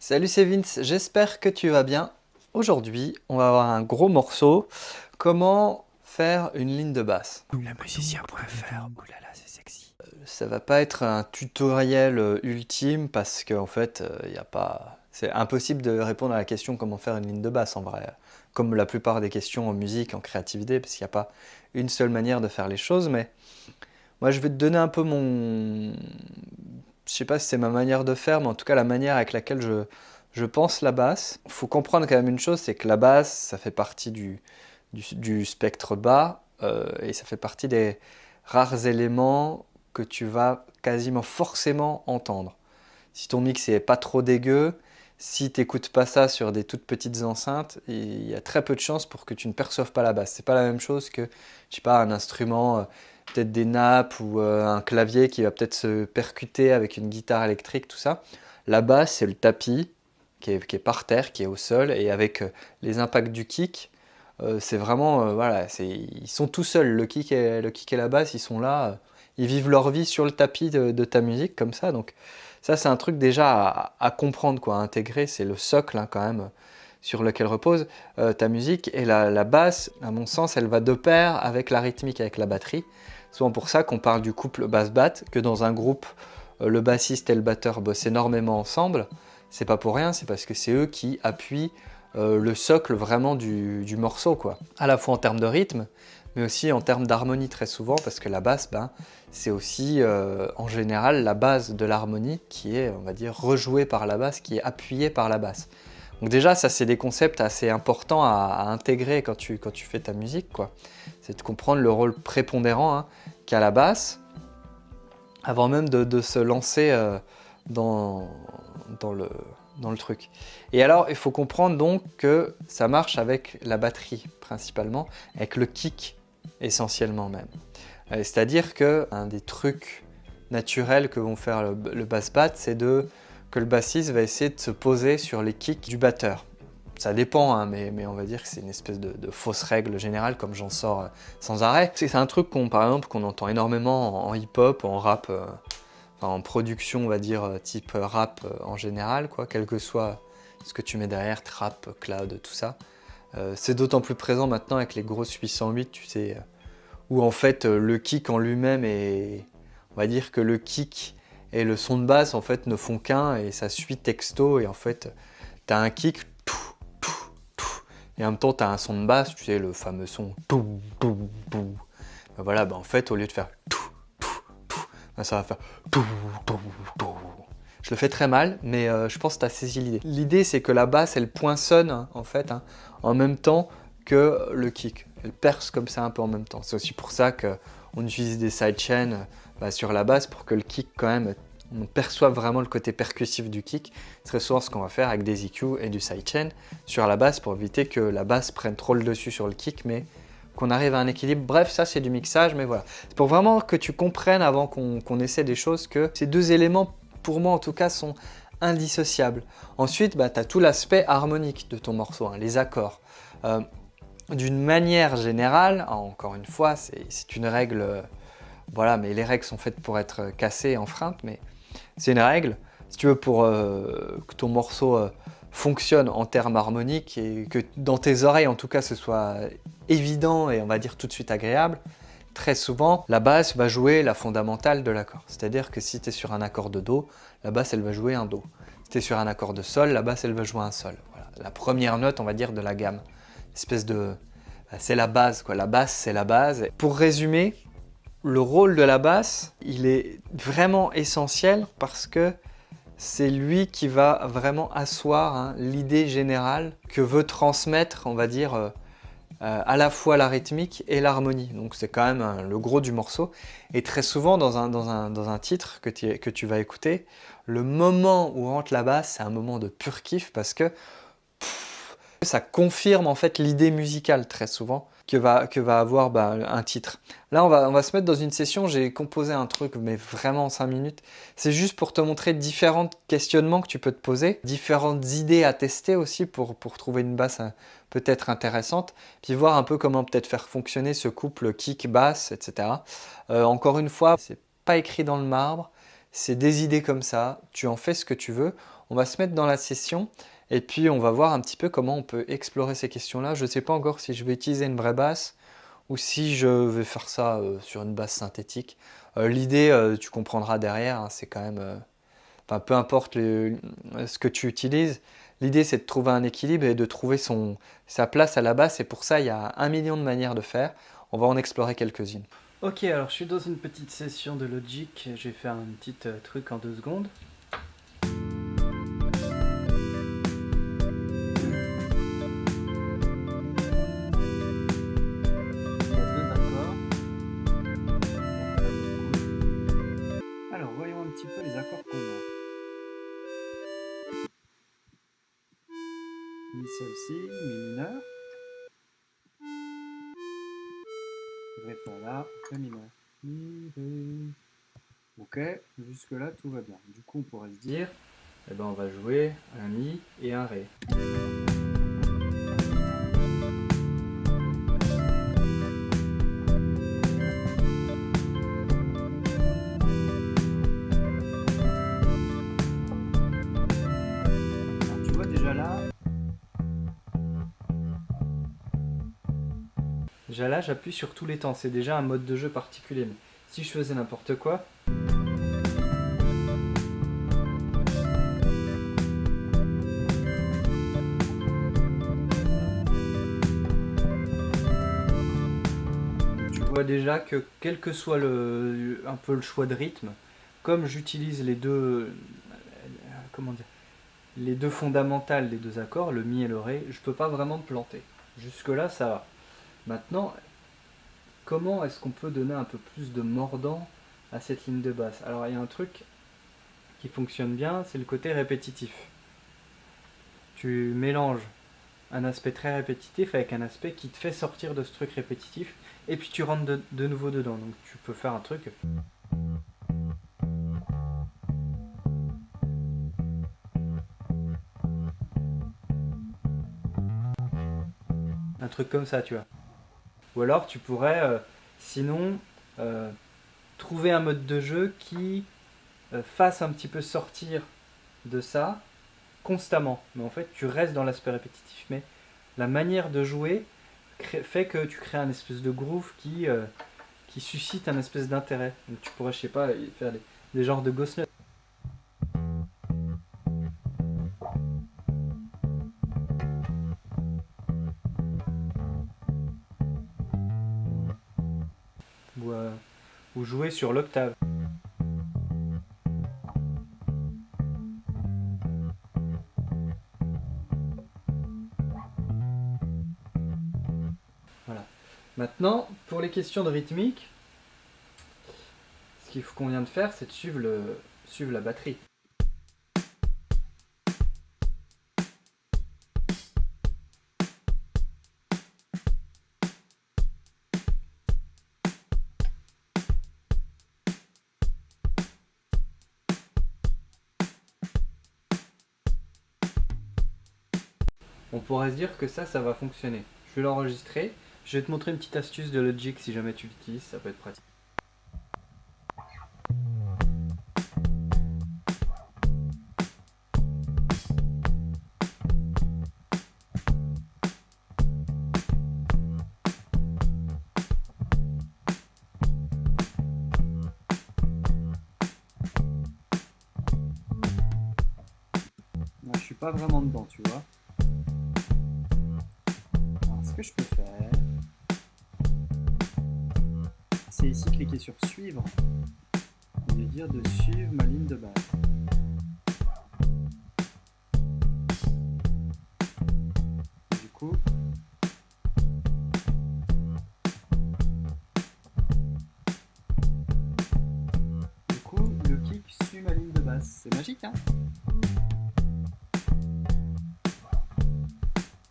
Salut, c'est Vince, j'espère que tu vas bien. Aujourd'hui, on va avoir un gros morceau. Comment faire une ligne de basse? Le musicien.fr, oulala, c'est sexy. Ça va pas être un tutoriel ultime parce qu'en fait, y a pas... c'est impossible de répondre à la question comment faire une ligne de basse en vrai. Comme la plupart des questions en musique, en créativité, parce qu'il n'y a pas une seule manière de faire les choses. Mais moi, je vais te donner un peu mon... Je sais pas si c'est ma manière de faire, mais en tout cas la manière avec laquelle je pense la basse. Il faut comprendre quand même une chose, c'est que la basse, ça fait partie du spectre bas et ça fait partie des rares éléments que tu vas quasiment forcément entendre. Si ton mix est pas trop dégueu, si tu n'écoutes pas ça sur des toutes petites enceintes, il y a très peu de chances pour que tu ne perçoives pas la basse. C'est pas la même chose que, je sais pas, un instrument, peut-être des nappes ou un clavier qui va peut-être se percuter avec une guitare électrique, tout ça. La basse, c'est le tapis qui est par terre, qui est au sol, et avec les impacts du kick, c'est vraiment, voilà, ils sont tout seuls. Le kick et la basse, ils sont là, ils vivent leur vie sur le tapis de ta musique, comme ça. Donc ça, c'est un truc déjà à comprendre, quoi, à intégrer. C'est le socle, hein, quand même, sur lequel repose ta musique. Et la basse, à mon sens, elle va de pair avec la rythmique, avec la batterie. Souvent pour ça qu'on parle du couple basse-bat, que dans un groupe, le bassiste et le batteur bossent énormément ensemble. C'est pas pour rien, c'est parce que c'est eux qui appuient le socle vraiment du morceau, quoi. À la fois en termes de rythme, mais aussi en termes d'harmonie très souvent, parce que la basse, c'est aussi en général la base de l'harmonie qui est, on va dire, rejouée par la basse, qui est appuyée par la basse. Donc déjà, ça c'est des concepts assez importants à intégrer quand tu fais ta musique, quoi. C'est de comprendre le rôle prépondérant, hein, qu'a la basse, avant même de se lancer dans, dans le, dans le truc. Et alors, il faut comprendre donc que ça marche avec la batterie principalement, avec le kick essentiellement même. C'est-à-dire qu'un des trucs naturels que vont faire le bass bat, c'est que le bassiste va essayer de se poser sur les kicks du batteur. Ça dépend, hein, mais on va dire que c'est une espèce de fausse règle générale, comme j'en sors sans arrêt. C'est un truc par exemple, qu'on entend énormément en hip-hop, en rap, enfin, en production, on va dire, type rap en général, quoi, quel que soit ce que tu mets derrière, trap, cloud, tout ça. C'est d'autant plus présent maintenant avec les grosses 808, tu sais, où en fait le kick en lui-même est... On va dire que le kick et le son de basse en fait ne font qu'un et ça suit texto et en fait t'as un kick et en même temps t'as un son de basse, tu sais, le fameux son ben voilà, en fait au lieu de faire ça va faire je le fais très mal, mais je pense que tu as saisi l'idée. L'idée, c'est que la basse, elle poinçonne, hein, en fait, hein, en même temps que le kick. Elle perce comme ça un peu en même temps. C'est aussi pour ça qu'on utilise des sidechains sur la basse pour que le kick, quand même, on perçoive vraiment le côté percussif du kick. C'est très souvent ce qu'on va faire avec des EQ et du sidechain sur la basse pour éviter que la basse prenne trop le dessus sur le kick, mais qu'on arrive à un équilibre. Bref, ça c'est du mixage, mais voilà. C'est pour vraiment que tu comprennes avant qu'on essaie des choses que ces deux éléments, pour moi en tout cas, sont indissociables. Ensuite, tu as tout l'aspect harmonique de ton morceau, hein, les accords. D'une manière générale, encore une fois, c'est une règle, voilà, mais les règles sont faites pour être cassées, enfreintes, mais c'est une règle. Si tu veux, pour que ton morceau fonctionne en termes harmoniques et que dans tes oreilles, en tout cas, ce soit évident et on va dire tout de suite agréable, très souvent, la basse va jouer la fondamentale de l'accord. C'est-à-dire que si tu es sur un accord de Do, la basse, elle va jouer un Do. Si tu es sur un accord de Sol, la basse, elle va jouer un Sol. Voilà. La première note, on va dire, de la gamme. Espèce de... c'est la base, quoi. La basse, c'est la base. Pour résumer, le rôle de la basse, il est vraiment essentiel parce que c'est lui qui va vraiment asseoir, hein, l'idée générale que veut transmettre, on va dire, à la fois la rythmique et l'harmonie. Donc c'est quand même le gros du morceau. Et très souvent dans un titre que tu vas écouter, le moment où rentre la basse, c'est un moment de pur kiff parce que ça confirme en fait l'idée musicale très souvent que va avoir un titre. Là, on va se mettre dans une session, j'ai composé un truc, mais vraiment en 5 minutes. C'est juste pour te montrer différents questionnements que tu peux te poser, différentes idées à tester aussi pour trouver une basse peut-être intéressante, puis voir un peu comment peut-être faire fonctionner ce couple kick-basse, etc. Encore une fois, c'est pas écrit dans le marbre, c'est des idées comme ça, tu en fais ce que tu veux. On va se mettre dans la session et puis on va voir un petit peu comment on peut explorer ces questions-là. Je ne sais pas encore si je vais utiliser une vraie basse ou si je vais faire ça sur une basse synthétique. L'idée, tu comprendras derrière, hein, c'est quand même... enfin, peu importe ce que tu utilises, l'idée c'est de trouver un équilibre et de trouver sa place à la basse. Et pour ça, il y a 1 million de manières de faire. On va en explorer quelques-unes. Ok, alors je suis dans une petite session de Logic, j'ai fait un petit truc en 2 secondes. Il y a 2 accords. Alors voyons un petit peu les accords qu'on a. Mi sol si, mi mineur. Ré fa la, ré mineur. Mi, ré. Ok, jusque là tout va bien. Du coup on pourrait se dire, eh ben, on va jouer un mi et un ré. Alors, tu vois déjà là, j'appuie sur tous les temps. C'est déjà un mode de jeu particulier. Mais si je faisais n'importe quoi, tu vois déjà que quel que soit un peu le choix de rythme, comme j'utilise comment dire, les deux fondamentales des 2 accords, le mi et le ré, je peux pas vraiment me planter. Jusque là ça va. Maintenant, comment est-ce qu'on peut donner un peu plus de mordant à cette ligne de basse? Alors il y a un truc qui fonctionne bien, c'est le côté répétitif. Tu mélanges un aspect très répétitif avec un aspect qui te fait sortir de ce truc répétitif, et puis tu rentres de nouveau dedans. Donc tu peux faire un truc. Un truc comme ça, tu vois. Ou alors tu pourrais, sinon, euh, trouver un mode de jeu qui fasse un petit peu sortir de ça constamment. Mais en fait, tu restes dans l'aspect répétitif. Mais la manière de jouer fait que tu crées un espèce de groove qui suscite un espèce d'intérêt. Donc tu pourrais, je sais pas, faire des genres de ghost notes. Ou jouer sur l'octave. Voilà. Maintenant, pour les questions de rythmique, ce qu'on vient de faire, c'est de suivre la batterie. On pourrait se dire que ça va fonctionner. Je vais l'enregistrer. Je vais te montrer une petite astuce de Logic si jamais tu l'utilises, ça peut être pratique. Moi, je suis pas vraiment dedans, tu vois. Alors, ce que je peux faire, c'est ici cliquer sur suivre et lui dire de suivre ma ligne de base. Du coup, le kick suit ma ligne de base. C'est magique, hein?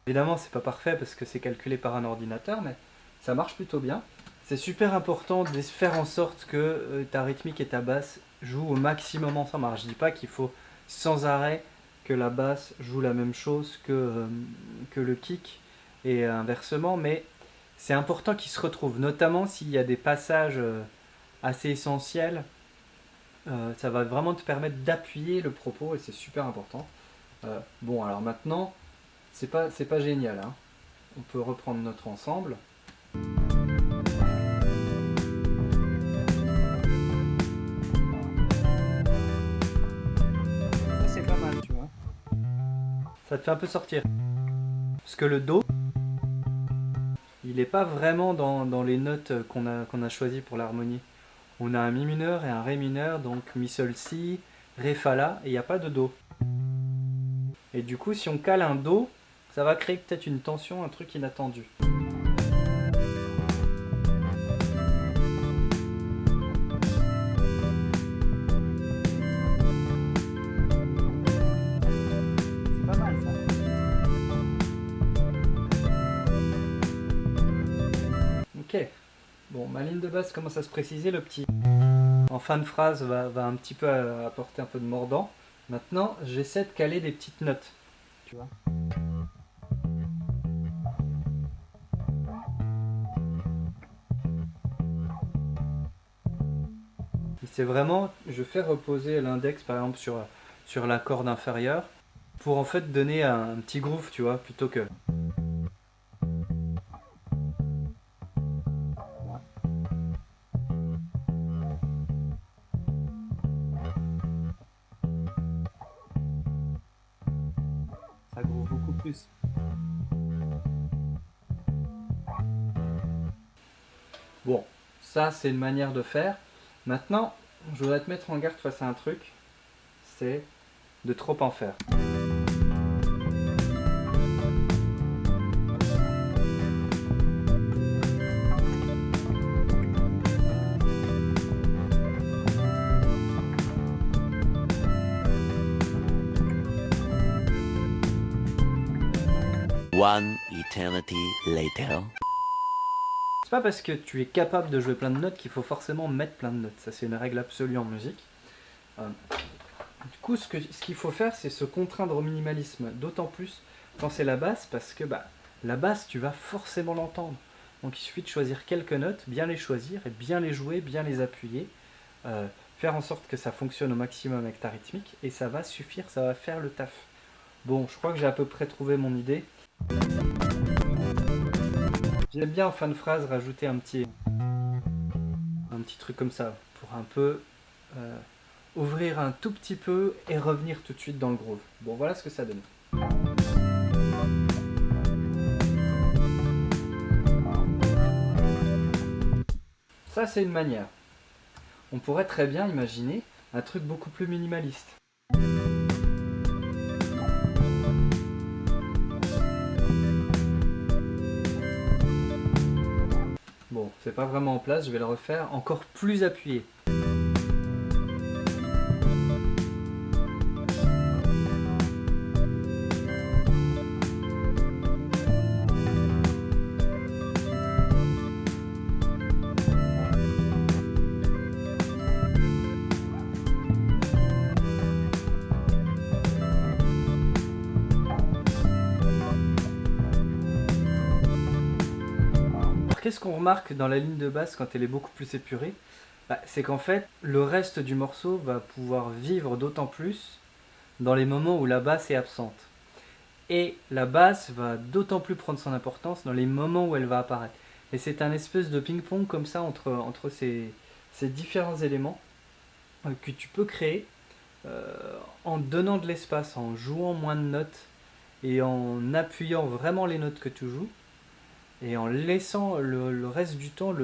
Évidemment, c'est pas parfait parce que c'est calculé par un ordinateur, mais ça marche plutôt bien. C'est super important de faire en sorte que ta rythmique et ta basse jouent au maximum ensemble. Alors, je dis pas qu'il faut sans arrêt que la basse joue la même chose que le kick et inversement, mais c'est important qu'ils se retrouvent, notamment s'il y a des passages assez essentiels Ça va vraiment te permettre d'appuyer le propos et c'est super important. Bon, alors maintenant, c'est pas génial, hein. On peut reprendre notre ensemble. Ça, c'est pas mal, tu vois. Ça te fait un peu sortir. Parce que le Do, il n'est pas vraiment dans les notes qu'on a choisies pour l'harmonie. On a un Mi mineur et un Ré mineur, donc Mi Sol Si, Ré Fa La, et il n'y a pas de Do. Et du coup, si on cale un Do, ça va créer peut-être une tension, un truc inattendu. C'est pas mal ça. Ok. Bon, ma ligne de basse commence à se préciser, le petit en fin de phrase va un petit peu apporter un peu de mordant. Maintenant, j'essaie de caler des petites notes. Tu vois. C'est vraiment, je fais reposer l'index par exemple sur la corde inférieure pour en fait donner un petit groove, tu vois, plutôt que... Ça groove beaucoup plus. Bon, ça c'est une manière de faire. Maintenant, je voudrais te mettre en garde face à un truc, c'est de trop en faire. One eternity later. C'est pas parce que tu es capable de jouer plein de notes qu'il faut forcément mettre plein de notes. Ça, c'est une règle absolue en musique. Du coup, ce qu'il faut faire, c'est se contraindre au minimalisme. D'autant plus quand c'est la basse, parce que la basse, tu vas forcément l'entendre. Donc il suffit de choisir quelques notes, bien les choisir, et bien les jouer, bien les appuyer. Faire en sorte que ça fonctionne au maximum avec ta rythmique, et ça va suffire, ça va faire le taf. Bon, je crois que j'ai à peu près trouvé mon idée. J'aime bien en fin de phrase rajouter un petit truc comme ça pour un peu ouvrir un tout petit peu et revenir tout de suite dans le groove. Bon, voilà ce que ça donne. Ça, c'est une manière. On pourrait très bien imaginer un truc beaucoup plus minimaliste. Bon, c'est pas vraiment en place, je vais le refaire encore plus appuyé. Qu'est-ce qu'on remarque dans la ligne de basse quand elle est beaucoup plus épurée? C'est qu'en fait, le reste du morceau va pouvoir vivre d'autant plus dans les moments où la basse est absente. Et la basse va d'autant plus prendre son importance dans les moments où elle va apparaître. Et c'est un espèce de ping-pong comme ça entre ces différents éléments que tu peux créer en donnant de l'espace, en jouant moins de notes et en appuyant vraiment les notes que tu joues. Et en laissant le reste du temps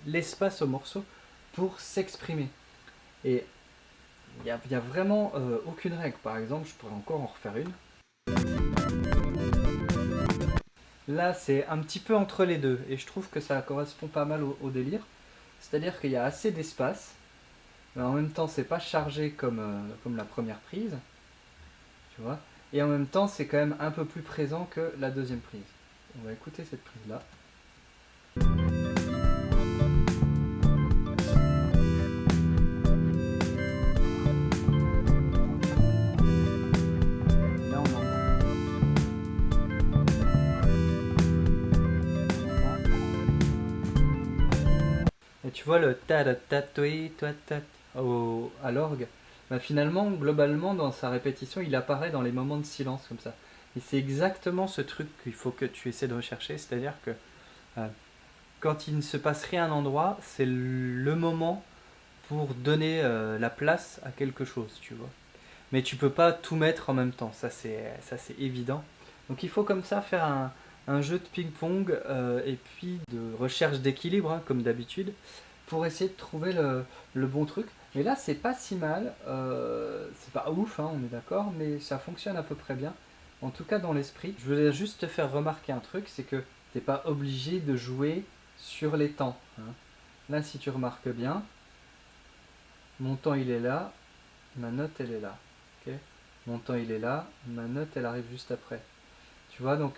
l'espace au morceau pour s'exprimer. Et il n'y a vraiment aucune règle. Par exemple, je pourrais encore en refaire une. Là, c'est un petit peu entre les deux. Et je trouve que ça correspond pas mal au délire. C'est-à-dire qu'il y a assez d'espace. Mais en même temps, c'est pas chargé comme la première prise. Tu vois. Et en même temps, c'est quand même un peu plus présent que la deuxième prise. On va écouter cette prise-là. Là, on entend. Et tu vois le ta ta ta toi ta. à l'orgue, bah finalement, globalement, dans sa répétition, il apparaît dans les moments de silence comme ça. Et c'est exactement ce truc qu'il faut que tu essaies de rechercher, c'est-à-dire que euh, quand il ne se passe rien à un endroit, c'est le moment pour donner la place à quelque chose, tu vois. Mais tu peux pas tout mettre en même temps, ça c'est évident. Donc il faut comme ça faire un jeu de ping-pong et puis de recherche d'équilibre, hein, comme d'habitude, pour essayer de trouver le bon truc. Mais là, c'est pas si mal, c'est pas ouf, hein, on est d'accord, mais ça fonctionne à peu près bien. En tout cas, dans l'esprit, je voulais juste te faire remarquer un truc, c'est que t'es pas obligé de jouer sur les temps, hein. Là, si tu remarques bien, mon temps il est là, ma note elle est là. Ok, mon temps il est là, ma note elle arrive juste après. Tu vois, donc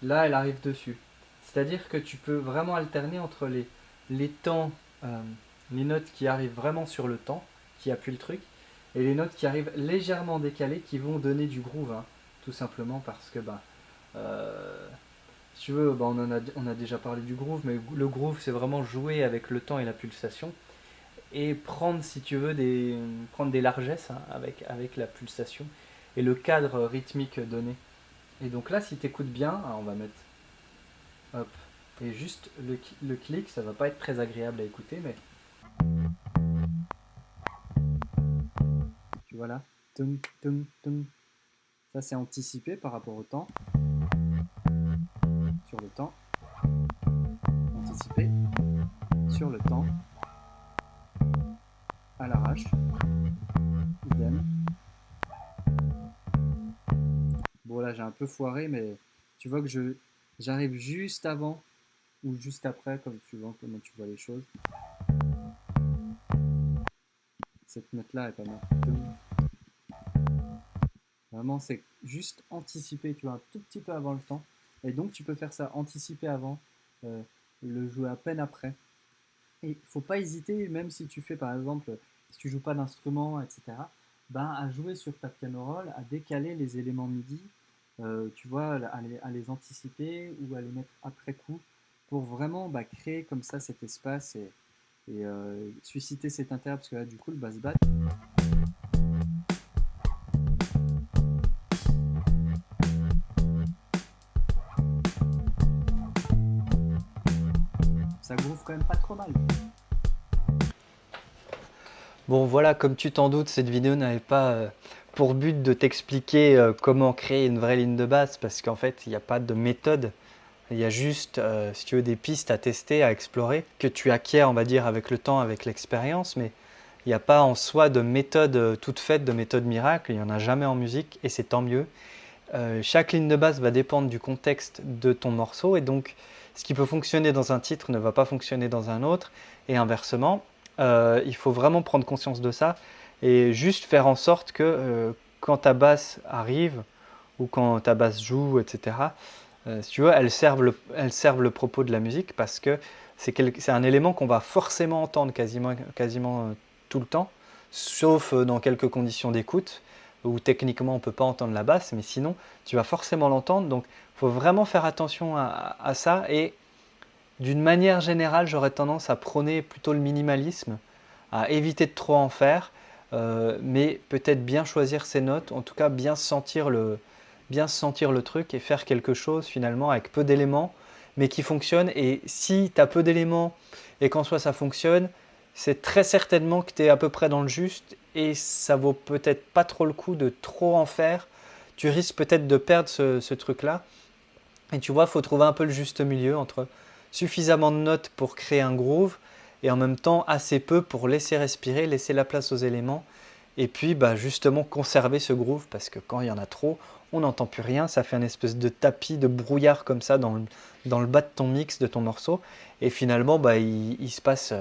là elle arrive dessus. C'est-à-dire que tu peux vraiment alterner entre les temps, euh, les notes qui arrivent vraiment sur le temps, qui appuient le truc, et les notes qui arrivent légèrement décalées, qui vont donner du groove, hein, tout simplement parce que, si tu veux, on a déjà parlé du groove, mais le groove c'est vraiment jouer avec le temps et la pulsation et prendre, si tu veux, prendre des largesses, hein, avec la pulsation et le cadre rythmique donné. Et donc là, si tu écoutes bien, on va mettre hop, et juste le clic, ça va pas être très agréable à écouter, mais tu vois là, tum, tum, tum. Ça c'est anticipé par rapport au temps, sur le temps, anticipé, sur le temps, à l'arrache, idem. Bon là j'ai un peu foiré, mais tu vois que j'arrive juste avant ou juste après, comme suivant comment tu vois les choses. Cette note là est pas mal. Vraiment c'est juste anticiper, tu vois, un tout petit peu avant le temps. Et donc tu peux faire ça, anticiper avant, euh, le jouer à peine après. Et il faut pas hésiter, même si tu fais par exemple, si tu joues pas d'instrument, etc., ben, à jouer sur ta piano roll, à décaler les éléments MIDI, tu vois, à les anticiper ou à les mettre après coup pour vraiment créer comme ça cet espace et susciter cet intérêt parce que là, du coup, le bass bat, ça groove quand même pas trop mal. Bon voilà, comme tu t'en doutes, cette vidéo n'avait pas pour but de t'expliquer comment créer une vraie ligne de basse parce qu'en fait, il n'y a pas de méthode. Il y a juste, si tu veux, des pistes à tester, à explorer, que tu acquiers, on va dire, avec le temps, avec l'expérience, mais il n'y a pas en soi de méthode toute faite, de méthode miracle, il n'y en a jamais en musique, et c'est tant mieux. Chaque ligne de basse va dépendre du contexte de ton morceau, et donc ce qui peut fonctionner dans un titre ne va pas fonctionner dans un autre, et inversement. Il faut vraiment prendre conscience de ça, et juste faire en sorte que quand ta basse arrive, ou quand ta basse joue, etc., si tu veux, elles servent le propos de la musique parce que c'est un élément qu'on va forcément entendre quasiment tout le temps, sauf dans quelques conditions d'écoute où techniquement on ne peut pas entendre la basse, mais sinon tu vas forcément l'entendre. Donc il faut vraiment faire attention à ça et d'une manière générale, j'aurais tendance à prôner plutôt le minimalisme, à éviter de trop en faire, mais peut-être bien choisir ses notes, en tout cas bien sentir le truc et faire quelque chose finalement avec peu d'éléments, mais qui fonctionne. Et si tu as peu d'éléments et qu'en soi ça fonctionne, c'est très certainement que tu es à peu près dans le juste et ça vaut peut-être pas trop le coup de trop en faire. Tu risques peut-être de perdre ce truc-là. Et tu vois, il faut trouver un peu le juste milieu entre suffisamment de notes pour créer un groove et en même temps assez peu pour laisser respirer, laisser la place aux éléments et puis justement conserver ce groove parce que quand il y en a trop, on n'entend plus rien, ça fait une espèce de tapis de brouillard comme ça dans le bas de ton mix, de ton morceau et finalement il se passe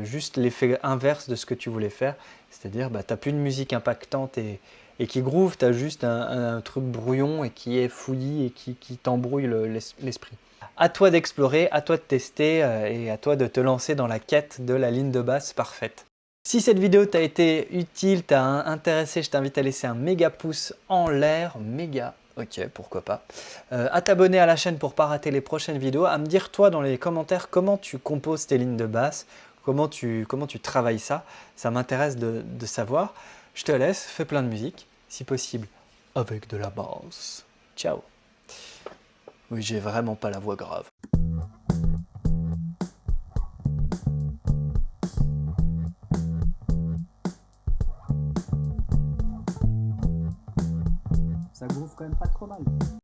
juste l'effet inverse de ce que tu voulais faire, c'est-à-dire tu n'as plus de musique impactante et qui groove, tu as juste un truc brouillon et qui est fouillis et qui t'embrouille l'esprit. À toi d'explorer, à toi de tester et à toi de te lancer dans la quête de la ligne de basse parfaite. Si cette vidéo t'a été utile, t'a intéressé, je t'invite à laisser un méga pouce en l'air, méga, ok, pourquoi pas, à t'abonner à la chaîne pour ne pas rater les prochaines vidéos, à me dire toi dans les commentaires comment tu composes tes lignes de basse, comment tu travailles ça. Ça m'intéresse de savoir. Je te laisse, fais plein de musique, si possible, avec de la basse. Ciao. Oui, j'ai vraiment pas la voix grave. Ça groove quand même pas trop mal.